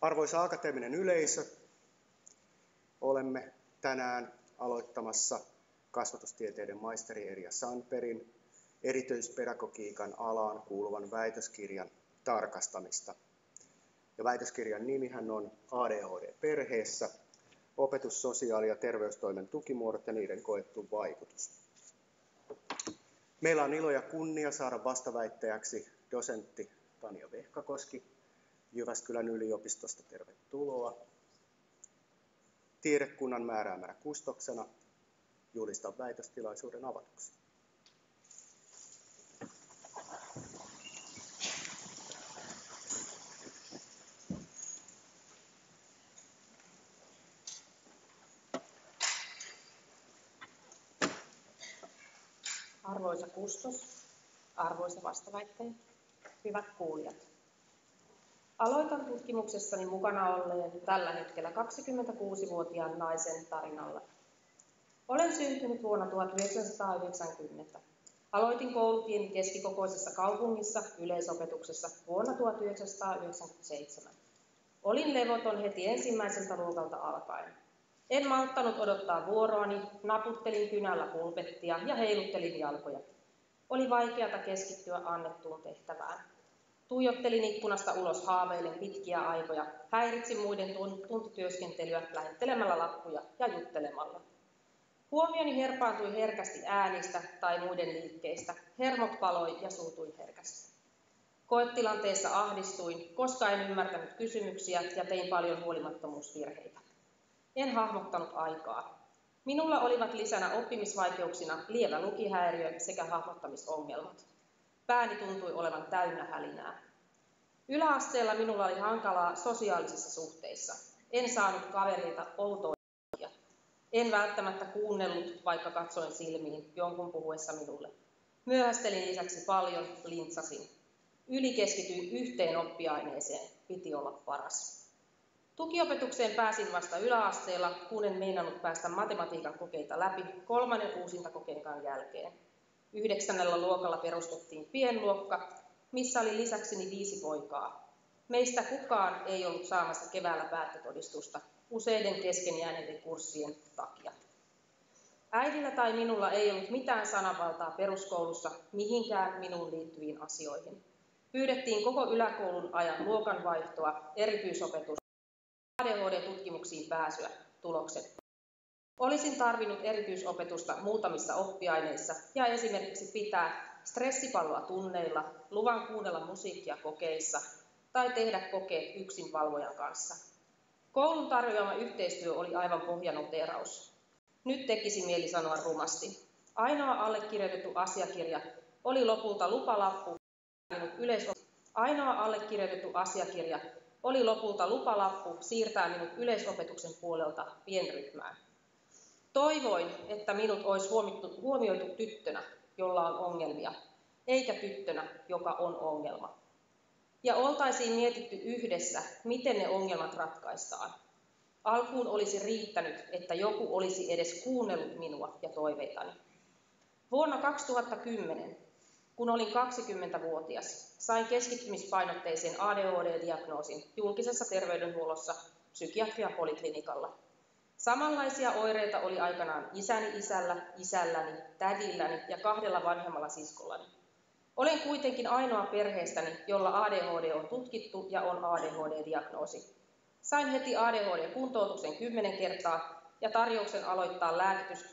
Arvoisa akateeminen yleisö, olemme tänään aloittamassa kasvatustieteiden maisteri Erja Sandbergin erityispedagogiikan alaan kuuluvan väitöskirjan tarkastamista. Ja väitöskirjan nimihän on ADHD perheessä, opetus-, sosiaali- ja terveystoimen tukimuodot ja niiden koettu vaikutus. Meillä on ilo ja kunnia saada vastaväittäjäksi dosentti Tanja Vehkakoski Jyväskylän yliopistosta. Tervetuloa. Tiedekunnan määräämänä kustoksena julistan väitöstilaisuuden avatuksi. Arvoisa kustos, arvoisa vastaväittäjä, hyvät kuulijat. Aloitan tutkimuksessani mukana olleen tällä hetkellä 26-vuotiaan naisen tarinalla. Olen syntynyt vuonna 1990. Aloitin koulutieni keskikokoisessa kaupungissa yleisopetuksessa vuonna 1997. Olin levoton heti ensimmäiseltä luokalta alkaen. En malttanut odottaa vuoroani, naputtelin kynällä pulpettia ja heiluttelin jalkoja. Oli vaikeata keskittyä annettuun tehtävään. Tuijottelin ikkunasta ulos haaveillen pitkiä aikoja, häiritsin muiden tuntityöskentelyä lähettelemällä lappuja ja juttelemalla. Huomioni herpaantui herkästi äänistä tai muiden liikkeistä, hermot paloi ja suutuin herkästi. Koetilanteessa ahdistuin, koska en ymmärtänyt kysymyksiä ja tein paljon huolimattomuusvirheitä. En hahmottanut aikaa. Minulla olivat lisänä oppimisvaikeuksina lievä lukihäiriö sekä hahmottamisongelmat. Pääni tuntui olevan täynnä hälinää. Yläasteella minulla oli hankalaa sosiaalisissa suhteissa. En saanut kavereita outoja. En välttämättä kuunnellut, vaikka katsoin silmiin jonkun puhuessa minulle. Myöhästelin lisäksi paljon, lintsasin. Ylikeskityin yhteen oppiaineeseen, piti olla paras. Tukiopetukseen pääsin vasta yläasteella, kun en meinannut päästä matematiikan kokeita läpi 3. uusintakokeenkaan jälkeen. 9. luokalla perustettiin pienluokka, missä oli lisäkseni 5 poikaa. Meistä kukaan ei ollut saamassa keväällä päättötodistusta useiden kesken jääneiden kurssien takia. Äidillä tai minulla ei ollut mitään sananvaltaa peruskoulussa mihinkään minuun liittyviin asioihin. Pyydettiin koko yläkoulun ajan luokanvaihtoa, erityisopetusta, ADHD-tutkimuksiin pääsyä, tulokset. Olisin tarvinnut erityisopetusta muutamissa oppiaineissa ja esimerkiksi pitää stressipalloa tunneilla, luvan kuunnella musiikkia kokeissa tai tehdä kokeet yksin valvojan kanssa. Koulun tarjoama yhteistyö oli aivan pohjanoteeraus. Nyt tekisi mieli sanoa rumasti. Ainoa allekirjoitettu asiakirja oli lopulta lupalappu siirtää minut yleisopetuksen puolelta pienryhmään. Toivoin, että minut olisi huomioitu tyttönä, jolla on ongelmia, eikä tyttönä, joka on ongelma. Ja oltaisiin mietitty yhdessä, miten ne ongelmat ratkaistaan. Alkuun olisi riittänyt, että joku olisi edes kuunnellut minua ja toiveitani. Vuonna 2010, kun olin 20-vuotias, sain keskittymispainotteisen ADHD-diagnoosin julkisessa terveydenhuollossa psykiatrian poliklinikalla. Samanlaisia oireita oli aikanaan isäni isällä, isälläni, tädilläni ja 2 vanhemmalla siskollani. Olen kuitenkin ainoa perheestäni, jolla ADHD on tutkittu ja on ADHD-diagnoosi. Sain heti ADHD-kuntoutuksen 10 kertaa ja tarjouksen aloittaa lääkitys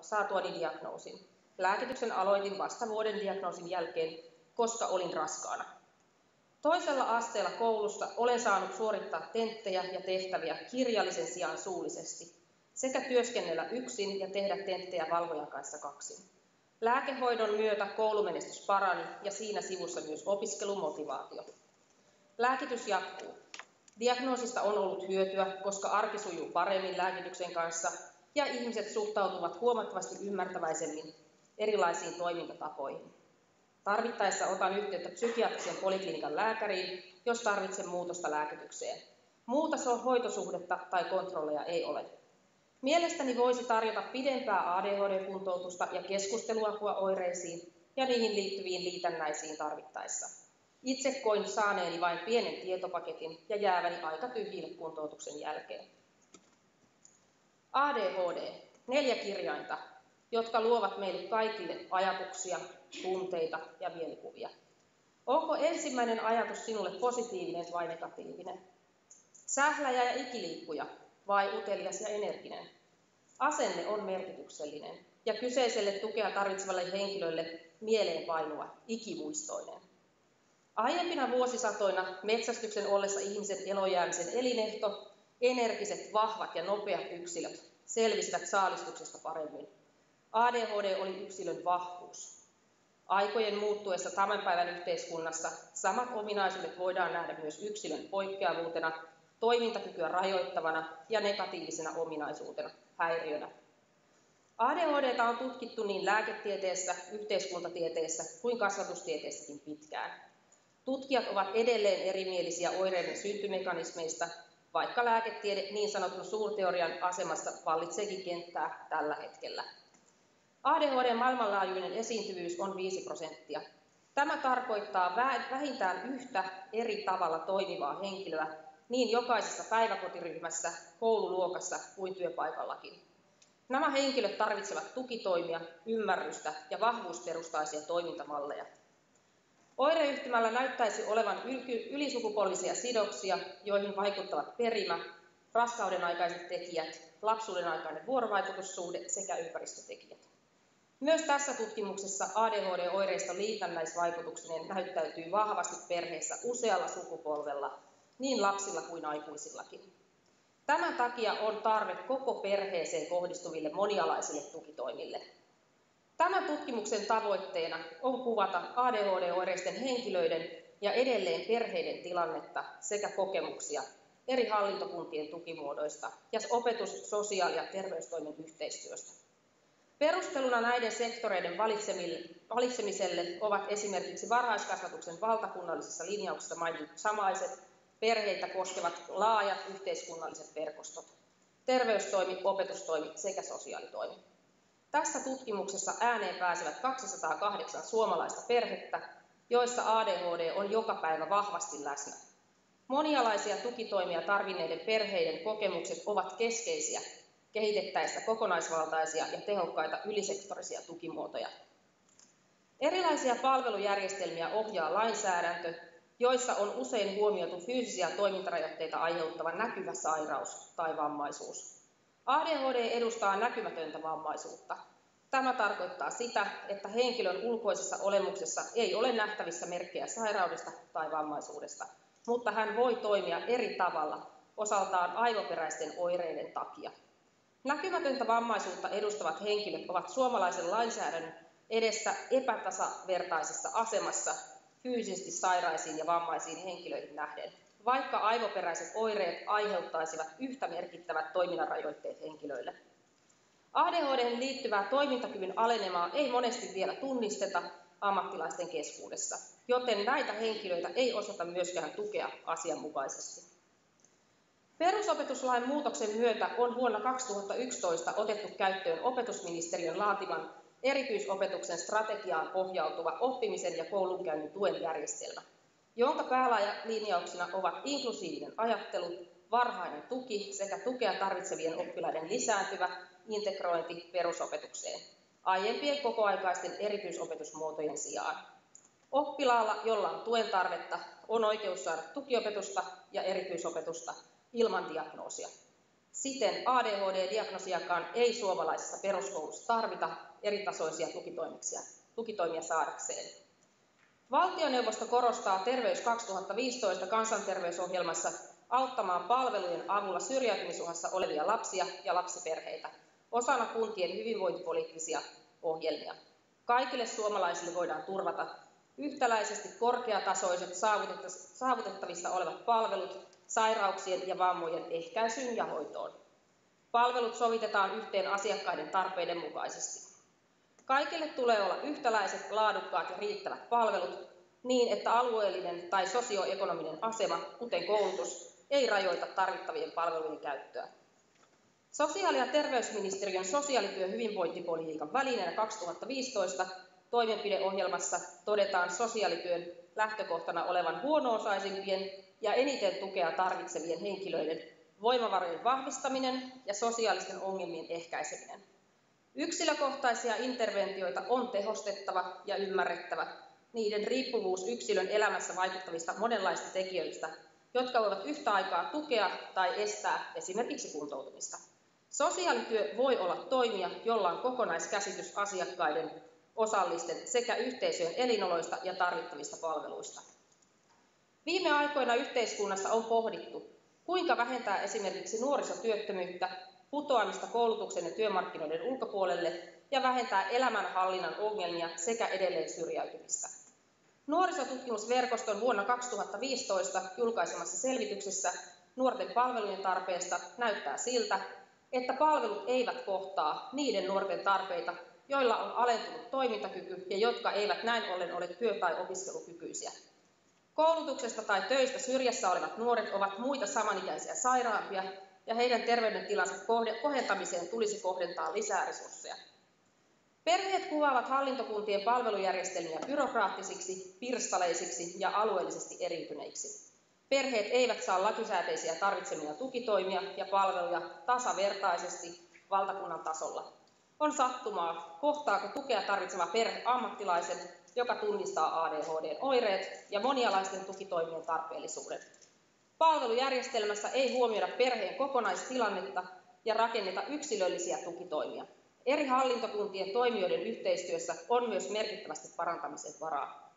saatuani diagnoosin. Lääkityksen aloitin vasta vuoden diagnoosin jälkeen, koska olin raskaana. Toisella asteella koulussa olen saanut suorittaa tenttejä ja tehtäviä kirjallisen sijaan suullisesti, sekä työskennellä yksin ja tehdä tenttejä valvojan kanssa kaksin. Lääkehoidon myötä koulumenestys parani ja siinä sivussa myös opiskelumotivaatio. Lääkitys jatkuu. Diagnoosista on ollut hyötyä, koska arki sujuu paremmin lääkityksen kanssa ja ihmiset suhtautuvat huomattavasti ymmärtäväisemmin erilaisiin toimintatapoihin. Tarvittaessa otan yhteyttä psykiatrisen poliklinikan lääkäriin, jos tarvitsen muutosta lääkitykseen. Muuta hoitosuhdetta tai kontrolleja ei ole. Mielestäni voisi tarjota pidempää ADHD-kuntoutusta ja keskusteluapua oireisiin ja niihin liittyviin liitännäisiin tarvittaessa. Itse koin saaneeni vain pienen tietopaketin ja jääväni aika tyhjille kuntoutuksen jälkeen. ADHD, 4 kirjainta, jotka luovat meille kaikille ajatuksia, tunteita ja mielikuvia. Onko ensimmäinen ajatus sinulle positiivinen vai negatiivinen? Sähläjä ja ikiliikkuja vai utelias ja energinen? Asenne on merkityksellinen ja kyseiselle tukea tarvitsevalle henkilölle mieleenpainuva, ikimuistoinen. Aiempina vuosisatoina metsästyksen ollessa ihmisen elojäämisen elinehto, energiset, vahvat ja nopeat yksilöt selvisivät saalistuksesta paremmin. ADHD oli yksilön vahvuus. Aikojen muuttuessa tämän päivän yhteiskunnassa samat ominaisuudet voidaan nähdä myös yksilön poikkeavuutena, toimintakykyä rajoittavana ja negatiivisena ominaisuutena, häiriönä. ADHD:ta on tutkittu niin lääketieteessä, yhteiskuntatieteessä kuin kasvatustieteessäkin pitkään. Tutkijat ovat edelleen erimielisiä oireiden syntymekanismeista, vaikka lääketiede niin sanotun suurteorian asemassa vallitseekin kenttää tällä hetkellä. ADHD:n maailmanlaajuinen esiintyvyys on 5%. Tämä tarkoittaa vähintään yhtä eri tavalla toimivaa henkilöä niin jokaisessa päiväkotiryhmässä, koululuokassa kuin työpaikallakin. Nämä henkilöt tarvitsevat tukitoimia, ymmärrystä ja vahvuusperustaisia toimintamalleja. Oireyhtymällä näyttäisi olevan ylisukupolvisia sidoksia, joihin vaikuttavat perimä, raskauden aikaiset tekijät, lapsuuden aikainen vuorovaikutussuhde sekä ympäristötekijät. Myös tässä tutkimuksessa ADHD-oireiston liitännäisvaikutuksineen näyttäytyy vahvasti perheessä usealla sukupolvella, niin lapsilla kuin aikuisillakin. Tämän takia on tarve koko perheeseen kohdistuville monialaisille tukitoimille. Tämän tutkimuksen tavoitteena on kuvata ADHD-oireisten henkilöiden ja edelleen perheiden tilannetta sekä kokemuksia eri hallintokuntien tukimuodoista ja opetus-, sosiaali- ja terveystoimen yhteistyöstä. Perusteluna näiden sektoreiden valitsemiselle ovat esimerkiksi varhaiskasvatuksen valtakunnallisessa linjauksessa mainitut samaiset perheitä koskevat laajat yhteiskunnalliset verkostot, terveystoimi, opetustoimi sekä sosiaalitoimi. Tässä tutkimuksessa ääneen pääsevät 208 suomalaista perhettä, joissa ADHD on joka päivä vahvasti läsnä. Monialaisia tukitoimia tarvinneiden perheiden kokemukset ovat keskeisiä kehitettäessä kokonaisvaltaisia ja tehokkaita ylisektorisia tukimuotoja. Erilaisia palvelujärjestelmiä ohjaa lainsäädäntö, joissa on usein huomioitu fyysisiä toimintarajoitteita aiheuttava näkyvä sairaus tai vammaisuus. ADHD edustaa näkymätöntä vammaisuutta. Tämä tarkoittaa sitä, että henkilön ulkoisessa olemuksessa ei ole nähtävissä merkkejä sairaudesta tai vammaisuudesta, mutta hän voi toimia eri tavalla, osaltaan aivoperäisten oireiden takia. Näkymätöntä vammaisuutta edustavat henkilöt ovat suomalaisen lainsäädännön edessä epätasavertaisessa asemassa fyysisesti sairaisiin ja vammaisiin henkilöihin nähden, vaikka aivoperäiset oireet aiheuttaisivat yhtä merkittävät toiminnan rajoitteet henkilöille. ADHD:hen liittyvää toimintakyvyn alenemaa ei monesti vielä tunnisteta ammattilaisten keskuudessa, joten näitä henkilöitä ei osata myöskään tukea asianmukaisesti. Perusopetuslain muutoksen myötä on vuonna 2011 otettu käyttöön opetusministeriön laatiman erityisopetuksen strategiaan pohjautuva oppimisen ja koulunkäynnin tuen järjestelmä, jonka päälinjauksina ovat inklusiivinen ajattelu, varhainen tuki sekä tukea tarvitsevien oppilaiden lisääntyvä integrointi perusopetukseen aiempien kokoaikaisten erityisopetusmuotojen sijaan. Oppilaalla, jolla on tuen tarvetta, on oikeus saada tukiopetusta ja erityisopetusta ilman diagnoosia. Siten ADHD-diagnoosiakaan ei suomalaisessa peruskoulussa tarvita eritasoisia tukitoimia saadakseen. Valtioneuvosto korostaa Terveys 2015 kansanterveysohjelmassa auttamaan palvelujen avulla syrjäytymisuhassa olevia lapsia ja lapsiperheitä osana kuntien hyvinvointipoliittisia ohjelmia. Kaikille suomalaisille voidaan turvata yhtäläisesti korkeatasoiset saavutettavissa olevat palvelut sairauksien ja vammojen ehkäisyyn ja hoitoon. Palvelut sovitetaan yhteen asiakkaiden tarpeiden mukaisesti. Kaikille tulee olla yhtäläiset, laadukkaat ja riittävät palvelut niin, että alueellinen tai sosioekonominen asema, kuten koulutus, ei rajoita tarvittavien palvelujen käyttöä. Sosiaali- ja terveysministeriön sosiaalityö- ja hyvinvointipolitiikan välineenä 2015 toimenpideohjelmassa todetaan sosiaalityön lähtökohtana olevan huono-osaisimpien ja eniten tukea tarvitsevien henkilöiden voimavarojen vahvistaminen ja sosiaalisten ongelmien ehkäiseminen. Yksilökohtaisia interventioita on tehostettava ja ymmärrettävä niiden riippuvuus yksilön elämässä vaikuttavista monenlaista tekijöistä, jotka voivat yhtä aikaa tukea tai estää esimerkiksi kuntoutumista. Sosiaalityö voi olla toimija, jolla on kokonaiskäsitys asiakkaiden, osallisten sekä yhteisöjen elinoloista ja tarvittavista palveluista. Viime aikoina yhteiskunnassa on pohdittu, kuinka vähentää esimerkiksi nuorisotyöttömyyttä, putoamista koulutuksen ja työmarkkinoiden ulkopuolelle ja vähentää elämänhallinnan ongelmia sekä edelleen syrjäytymistä. Nuorisotutkimusverkoston vuonna 2015 julkaisemassa selvityksessä nuorten palvelujen tarpeesta näyttää siltä, että palvelut eivät kohtaa niiden nuorten tarpeita, joilla on alentunut toimintakyky ja jotka eivät näin ollen ole työ- tai opiskelukykyisiä. Koulutuksesta tai töistä syrjässä olevat nuoret ovat muita samanikäisiä sairaampia ja heidän terveydentilansa kohentamiseen tulisi kohdentaa lisää resursseja. Perheet kuvaavat hallintokuntien palvelujärjestelmiä byrokraattisiksi, pirstaleisiksi ja alueellisesti eriytyneiksi. Perheet eivät saa lakisääteisiä tarvitsemia tukitoimia ja palveluja tasavertaisesti valtakunnan tasolla. On sattumaa, kohtaako tukea tarvitseva perhe ammattilaisen, joka tunnistaa ADHD:n oireet ja monialaisten tukitoimien tarpeellisuuden. Palvelujärjestelmässä ei huomioida perheen kokonaistilannetta ja rakenneta yksilöllisiä tukitoimia. Eri hallintokuntien toimijoiden yhteistyössä on myös merkittävästi parantamisen varaa.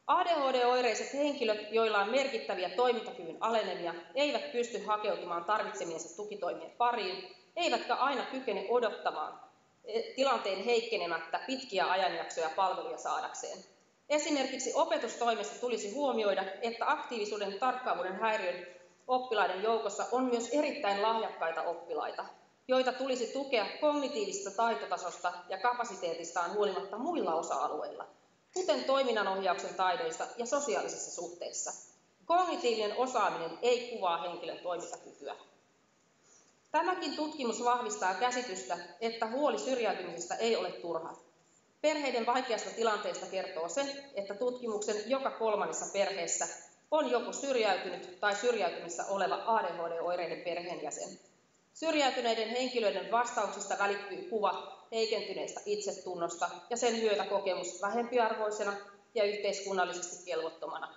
ADHD-oireiset henkilöt, joilla on merkittäviä toimintakyvyn alenemia, eivät pysty hakeutumaan tarvitsemiensa tukitoimien pariin, eivätkä aina kykene odottamaan tilanteen heikkenemättä pitkiä ajanjaksoja palveluja saadakseen. Esimerkiksi opetustoimessa tulisi huomioida, että aktiivisuuden ja tarkkaavuuden häiriön oppilaiden joukossa on myös erittäin lahjakkaita oppilaita, joita tulisi tukea kognitiivisesta taitotasosta ja kapasiteetistaan huolimatta muilla osa-alueilla, kuten toiminnanohjauksen taidoista ja sosiaalisissa suhteissa. Kognitiivinen osaaminen ei kuvaa henkilön toimintakykyä. Tämäkin tutkimus vahvistaa käsitystä, että huoli syrjäytymisestä ei ole turha. Perheiden vaikeasta tilanteesta kertoo se, että tutkimuksen joka kolmannessa perheessä on joko syrjäytynyt tai syrjäytymissä oleva ADHD-oireiden perheenjäsen. Syrjäytyneiden henkilöiden vastauksista välittyy kuva heikentyneestä itsetunnosta ja sen myötä kokemus vähempiarvoisena ja yhteiskunnallisesti kelvottomana.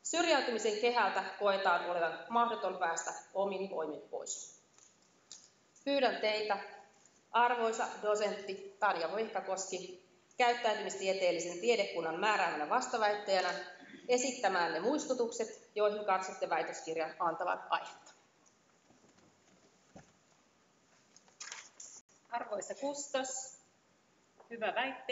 Syrjäytymisen kehältä koetaan olevan mahdoton päästä omin voimin pois. Pyydän teitä, arvoisa dosentti Tanja Vehkakoski, käyttäytymistieteellisen tiedekunnan määräämänä vastaväittäjänä esittämään ne muistutukset, joihin katsotte väitöskirjan antavan aihetta. Arvoisa kustos, hyvä väittelijä.